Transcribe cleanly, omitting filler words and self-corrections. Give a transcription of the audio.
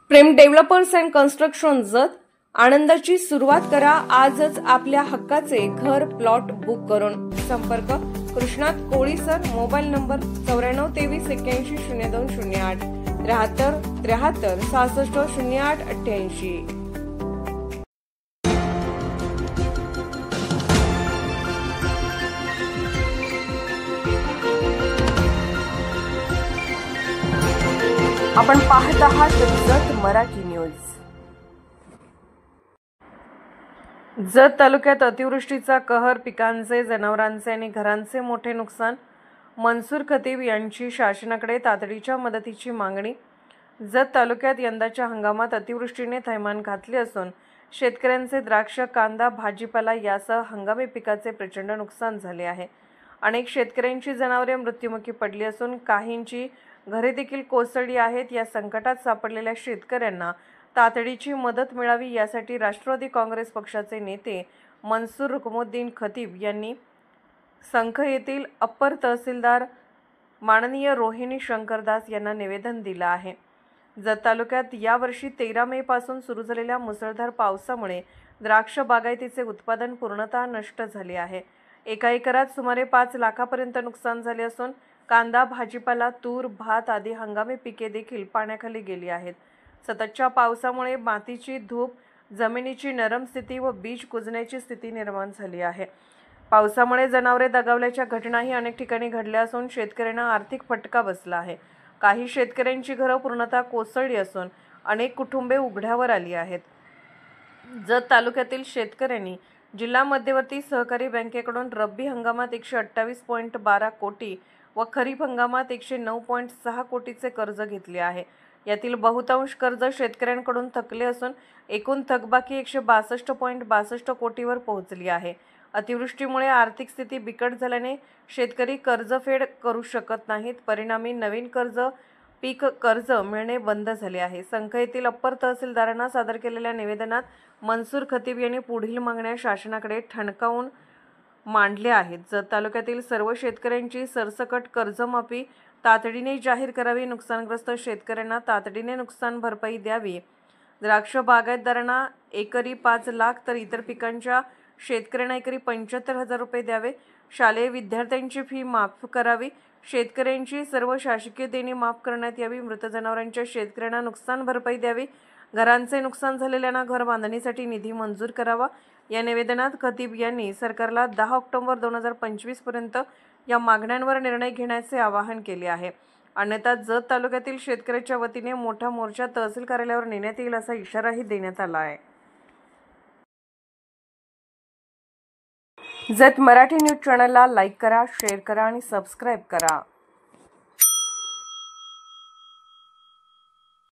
Prem developers and construction जत आनंदाची सुरुवात करा आजच आपल्या हक्काचे घर प्लॉट बुक करून। संपर्क कृष्णात कोळी सर, मोबाईल नंबर 9423810208 73 73 66 08 88। आपण पाहत आहात जत मराठी न्यूज। जत तालुक्यात अतिवृष्टीचा कहर, पिकांचे, जनावरांचे आणि घरांचे मोठे नुकसान। मनसूर खतीब यांची शासनाकडे तातडीच्या मदतीची मागणी। जत तालुक्यात यंदाच्या हंगामात अतिवृष्टीने थैमान घातले असून शेतकऱ्यांचे द्राक्ष, कांदा, भाजीपाला यासह हंगामी पिकाचे प्रचंड नुकसान झाले आहे। अनेक शेतकऱ्यांची जनावरे मृत्युमुखी पडली असून काहींची घरे देखील कोसळली आहेत। या संकटात सापडलेल्या शेतकऱ्यांना तातडीची मदत मिळावी यासाठी राष्ट्रवादी काँग्रेस पक्षाचे नेते मनसूर रुकमुद्दीन खतीब यांनी संख येथील अप्पर तहसीलदार माननीय रोहिणी शंकरदास यांना निवेदन दिलं आहे। जत तालुक्यात यावर्षी 13 मे पासून सुरू झालेल्या मुसळधार पावसामुळे द्राक्ष बागायतीचे उत्पादन पूर्णतः नष्ट झाले आहे। एका एकरात सुमारे 5 लाखापर्यंत नुकसान झाले असून कांदा, भाजीपाला, तूर, भात आदी हंगामी पिके देखील पाण्याखाली गेली आहेत। सततच्या पावसामुळे मातीची धूप, जमिनीची नरम स्थिती व बीज कुजण्याची स्थिती निर्माण झाली आहे। पावसामुळे जनावरे दगावल्याच्या घटनाही अनेक ठिकाणी घडल्या असून शेतकऱ्यांना आर्थिक फटका बसला आहे। काही शेतकऱ्यांची घरं पूर्णतः कोसळली असून अनेक कुटुंबे उघड्यावर आली आहेत। जत तालुक्यातील शेतकऱ्यांनी जिल्हा मध्यवर्ती सहकारी बँकेकडून रब्बी हंगामात 128.12 कोटी व खरीप हंगामात 109.6 कोटीचे कर्ज घेतले आहे। यातील बहुतांश कर्ज शेतकऱ्यांकडून थकले असून एकूण थकबाकी 162.62 कोटीवर पोहोचली आहे। अतिवृष्टीमुळे आर्थिक स्थिती बिकट झाल्याने शेतकरी कर्जफेड करू शकत नाहीत। परिणामी नवीन पीक कर्ज मिळणे बंद झाले आहे। संख येथील अप्पर तहसीलदारांना सादर केलेल्या निवेदनात मनसूर खतीब यांनी पुढील मागण्या शासनाकडे ठणकावून मांडल्या आहेत। जत तालुक्यातील सर्व शेतकऱ्यांची सरसकट कर्जमाफी तातडीने जाहीर करावी। नुकसानग्रस्त शेतकऱ्यांना तातडीने नुकसान भरपाई द्यावी। द्राक्ष बागायतदारांना एकरी 5 लाख तर इतर पिकांच्या शेतकऱ्यांना एकरी 75,000 रुपये द्यावे। शालेय विद्यार्थ्यांची फी माफ करावी। शेतकऱ्यांची सर्व शासकीय देणी माफ करण्यात यावी। मृत जनावरांच्या शेतकऱ्यांना नुकसान भरपाई द्यावी। घरांचे नुकसान झालेल्यांना घर बांधणीसाठी निधी मंजूर करावा। या निवेदनात खतीब यांनी सरकारला 10 ऑक्टोबर 2025 पर्यंत या मागण्यांवर निर्णय घेण्याचे आवाहन केले आहे। अन्यथा जत तालुक्यातील शेतकऱ्याच्या वतीने मोठा मोर्चा तहसील कार्यालयावर नेण्यात येईल असा इशाराही देण्यात आला आहे। जत मराठी न्यूज चॅनलला लाईक करा, शेअर करा आणि सबस्क्राईब करा।